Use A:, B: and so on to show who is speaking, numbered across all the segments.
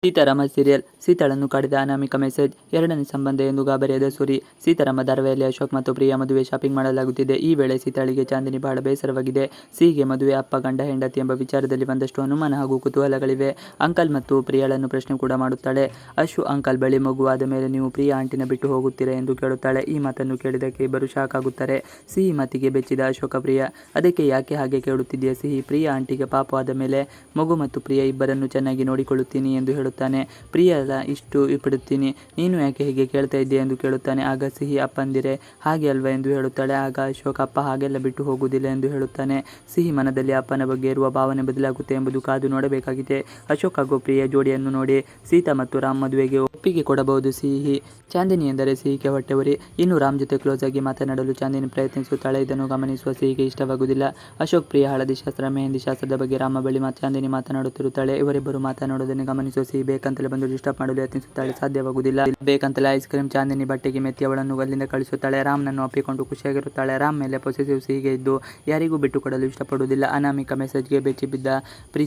A: Seetharama serial. ಸೀತಾಳನ್ನು ಕಾಡಿದ ಅನಾಮಿಕ message. ಎರಡನೇ ಸಂಬಂಧ ಎಂದು ಗಾಬರಿಯಾದ ಸೂರಿ. ಸೀತಾರಾಮ ಧಾರಾವಾಹಿಯಲ್ಲಿ ಅಶೋಕ್ ಮತ್ತು ಪ್ರಿಯಾ ಮದುವೆ ಶಾಪಿಂಗ್ ಮಾಡಲಾಗುತ್ತಿದೆ. ಈ ವೇಳೆ ಸೀತಾಳಿಗೆ ಚಾಂದಿನಿ ಬಹಳ ಬೇಸರವಾಗಿದೆ. ಸಿಹಿಗೆ ಮದುವೆ ಅಪ್ಪ ಗಂಡ ಹೆಂಡತಿ ಎಂಬ ವಿಚಾರದಲ್ಲಿ ಒಂದಷ್ಟು ಅನುಮಾನ ಹಾಗೂ ಕುತೂಹಲಗಳಿವೆ. ಅಂಕಲ್ ಮತ್ತು ಪ್ರಿಯಾಳನ್ನು ಪ್ರಶ್ನೆ ಕೂಡ ಮಾಡುತ್ತಾಳೆ. ಅಶು ಅಂಕಲ್ ಬಳಿ ಮಗುವಾದ ಮೇಲೆ ನೀವು ಪ್ರಿಯಾ ಆಂಟಿನ ಬಿಟ್ಟು ಹೋಗುತ್ತೀರಾ ಎಂದು ಕೇಳುತ್ತಾಳೆ. ಈ ಮಾತನ್ನು ಕೇಳಿದಕ್ಕೆ ಇಬ್ಬರು ಶಾಕ್ ಆಗುತ್ತಾರೆ. ಸಿಹಿ ಮಾತಿಗೆ ಬೆಚ್ಚಿದ ಅಶೋಕ ಪ್ರಿಯಾ. ಅದಕ್ಕೆ ಯಾಕೆ ಹಾಗೆ ಕೇಳುತ್ತಿದ್ದೀಯ ಸಿಹಿ, ಪ್ರಿಯಾ ಆಂಟಿಗೆ ಪಾಪು ಆದ ಮೇಲೆ ಮಗು ಮತ್ತು ಪ್ರಿಯಾ ಇಬ್ಬರನ್ನು ಚೆನ್ನಾಗಿ ನೋಡಿಕೊಳ್ಳುತ್ತೀನಿ ಎಂದು ಹೇಳುತ್ತಾನೆ. ಪ್ರಿಯಾಳ ಇಷ್ಟು ಬಿಡುತ್ತೀನಿ, ನೀನು ಯಾಕೆ ಹೀಗೆ ಕೇಳ್ತಾ ಇದ್ದೀಯ ಎಂದು ಕೇಳುತ್ತಾನೆ. ಆಗ ಸಿಹಿ ಅಪ್ಪಂದಿರೆ ಹಾಗೆ ಅಲ್ವಾ ಎಂದು ಹೇಳುತ್ತಾಳೆ. ಆಗ ಅಶೋಕ್ ಅಪ್ಪ ಹಾಗೆಲ್ಲ ಬಿಟ್ಟು ಹೋಗುವುದಿಲ್ಲ ಎಂದು ಹೇಳುತ್ತಾನೆ. ಸಿಹಿ ಮನದಲ್ಲಿ ಅಪ್ಪನ ಬಗ್ಗೆ ಇರುವ ಭಾವನೆ ಬದಲಾಗುತ್ತೆ ಎಂಬುದು ಕಾದು ನೋಡಬೇಕಾಗಿದೆ. ಅಶೋಕ್ ಹಾಗೂ ಪ್ರಿಯಾ ಜೋಡಿಯನ್ನು ನೋಡಿ ಸೀತಾ ಮತ್ತು ರಾಮ್ ಮದುವೆಗೆ ಒಪ್ಪಿಗೆ ಕೊಡಬಹುದು ಸಿಹಿ. ಚಾಂದಿನಿ ಎಂದರೆ ಸಿಹಿಗೆ ಹೊಟ್ಟೆವರಿ. ಇನ್ನು ರಾಮ್ ಜೊತೆ ಕ್ಲೋಸ್ ಆಗಿ ಮಾತನಾಡಲು ಚಾಂದಿನಿ ಪ್ರಯತ್ನಿಸುತ್ತಾಳೆ. ಇದನ್ನು ಗಮನಿಸುವ ಸಿಹಿಗೆ ಇಷ್ಟವಾಗುವುದಿಲ್ಲ. ಅಶೋಕ್ ಪ್ರಿಯಾ ಹಳದಿ ಶಾಸ್ತ್ರ ಮೆಹಂದಿ ಶಾಸ್ತ್ರದ ಬಗ್ಗೆ ರಾಮ ಬಳಿ ಚಾಂದಿನಿ ಮಾತನಾಡುತ್ತಿರುತ್ತಾಳೆ. ಇವರಿಬ್ಬರು ಮಾತನಾಡುವುದನ್ನು ಗಮನಿಸುವ ಸಿಹಿ ಬೇಕಂತಲೇ ಬಂದು ಡಿಸ್ಟರ್ಬ್ ಮಾಡಲು ಯತ್ನಿಸುತ್ತಾಳೆ. ಸಾಧ್ಯವಾಗುವುದಿಲ್ಲ. ಬೇಕಂತಲೇ ಐಸ್ ಕ್ರೀಮ್ ಚಾಂದಿನಿ ಬಟ್ಟೆಗೆ ಮೆತ್ತಿ ಅವಳನ್ನು ಅಲ್ಲಿಂದ ಕಳಿಸುತ್ತಾಳೆ. ರಾಮ್ನನ್ನು ಅಪ್ಪಿಕೊಂಡು ಖುಷಿಯಾಗಿರುತ್ತಾಳೆ. ರಾಮ್ ಮೇಲೆ ಪೊಸೆಸಿವ್ ಸಿಹಿಗೆ ಇದ್ದು ಯಾರಿಗೂ ಬಿಟ್ಟು ಕೊಡಲು ಇಷ್ಟಪಡುವುದಿಲ್ಲ. ಅನಾಮಿಕ ಮೆಸೇಜ್ಗೆ ಬೆಚ್ಚಿ ಬಿದ್ದ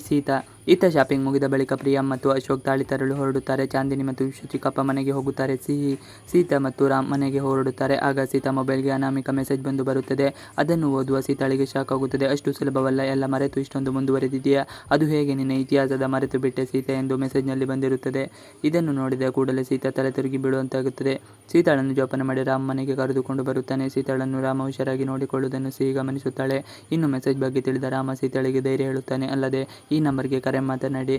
A: ಸೀತಾ. ಇತ್ತ ಶಾಪಿಂಗ್ ಮುಗಿದ ಬಳಿಕ ಪ್ರಿಯಾ ಮತ್ತು ಅಶೋಕ್ ತಾಳಿ ತರಲು ಹೊರಡುತ್ತಾರೆ. ಚಾಂದಿನಿ ಮತ್ತು ವಿಶ್ವ ಚಿಕ್ಕಪ್ಪ ಮನೆಗೆ ಹೋಗುತ್ತಾರೆ. ಸಿಹಿ, ಸೀತಾ ಮತ್ತು ರಾಮ್ ಮನೆಗೆ ಹೊರಡುತ್ತಾರೆ. ಆಗ ಸೀತಾ ಮೊಬೈಲ್ಗೆ ಅನಾಮಿಕ ಮೆಸೇಜ್ ಬಂದು ಬರುತ್ತದೆ. ಅದನ್ನು ಓದುವ ಸೀತಾಳಿಗೆ ಶಾಕ್ ಆಗುತ್ತದೆ. ಅಷ್ಟು ಸುಲಭವಲ್ಲ, ಎಲ್ಲ ಮರೆತು ಇಷ್ಟೊಂದು ಮುಂದುವರೆದಿದೆಯಾ, ಅದು ಹೇಗೆ ನಿನ್ನ ಇತಿಹಾಸದ ಮರೆತು ಬಿಟ್ಟೆ ಸೀತೆ ಎಂದು ಮೆಸೇಜ್ನಲ್ಲಿ ಬಂದಿರುತ್ತದೆ. ಇದನ್ನು ನೋಡಿದ ಕೂಡಲೇ ಸೀತಾ ತಲೆ ತಿರುಗಿ ಬೀಳುವಂತಾಗುತ್ತದೆ. ಸೀತಾಳನ್ನು ಜೋಪಾನ ಮಾಡಿ ರಾಮ್ ಮನೆಗೆ ಕರೆದುಕೊಂಡು ಬರುತ್ತಾನೆ. ಸೀತಾಳನ್ನು ರಾಮ ಹುಷಾರಾಗಿ ನೋಡಿಕೊಳ್ಳುವುದನ್ನು ಸಿಹಿ ಗಮನಿಸುತ್ತಾಳೆ. ಇನ್ನು ಮೆಸೇಜ್ ಬಗ್ಗೆ ತಿಳಿದ ರಾಮ ಸೀತಾಳಿಗೆ ಧೈರ್ಯ ಹೇಳುತ್ತಾನೆ. ಅಲ್ಲದೆ ಈ ನಂಬರ್ಗೆ ಕರೆ ಮಾತನಾಡಿ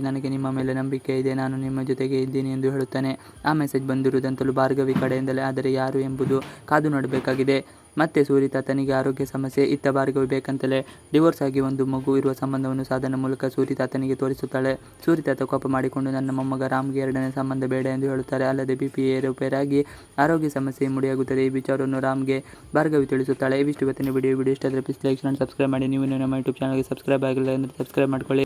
A: ನನಗೆ ನಿಮ್ಮ ಮೇಲೆ ನಂಬಿಕೆ ಇದೆ, ನಾನು ನಿಮ್ಮ ಜೊತೆಗೆ ಇದ್ದೀನಿ ಎಂದು ಹೇಳುತ್ತಾನೆ. ಆ ಮೆಸೇಜ್ ಬಂದಿರುವುದಂತಲೂ ಭಾರ್ಗವಿ ಕಡೆಯಿಂದಲೇ, ಆದರೆ ಯಾರು ಎಂಬುದು ಕಾದು ನೋಡಬೇಕಾಗಿದೆ. ಮತ್ತೆ ಸೂರಿ ತಾತನಿಗೆ ಆರೋಗ್ಯ ಸಮಸ್ಯೆ. ಇತ್ತ ಭಾರ್ಗವಿ ಬೇಕಂತಲೇ ಡಿವೋರ್ಸ್ ಆಗಿ ಒಂದು ಮಗು ಇರುವ ಸಂಬಂಧವನ್ನು ಸಾಧನ ಮೂಲಕ ಸೂರಿ ತಾತನಿಗೆ ತೋರಿಸುತ್ತಾಳೆ. ಸೂರಿ ತಾತ ಕೋಪ ಮಾಡಿಕೊಂಡು ನನ್ನ ಮೊಮ್ಮಗ ರಾಮ್ಗೆ ಎರಡನೇ ಸಂಬಂಧ ಬೇಡ ಎಂದು ಹೇಳುತ್ತಾರೆ. ಅಲ್ಲದೆ ಬಿಪಿ ಏರುಪೇರಾಗಿ ಆರೋಗ್ಯ ಸಮಸ್ಯೆ ಮುಡಿಯಾಗುತ್ತದೆ. ಈ ವಿಚಾರವನ್ನು ರಾಮ್ಗೆ ಭಾರ್ಗವಿ ತಿಳಿಸುತ್ತಾಳೆ. ಇವಿಷ್ಟು ಇವತ್ತಿನ ವಿಡಿಯೋ ಇಷ್ಟ ಆದರೆ ಪ್ಲೀಸ್ ಲೈಕ್ ಅಂಡ್ ಸಬ್ಸ್ಕ್ರೈಬ್ ಮಾಡಿ. ನೀವು ನಮ್ಮ ಯೂಟ್ಯೂಬ್ ಚಾನಲ್ಗೆ ಸಬ್ಸ್ಕ್ರೈಬ್ ಆಗಿಲ್ಲ ಅಂದರೆ ಸಬ್ಸ್ಕ್ರೈಬ್ ಮಾಡಿಕೊಳ್ಳಿ.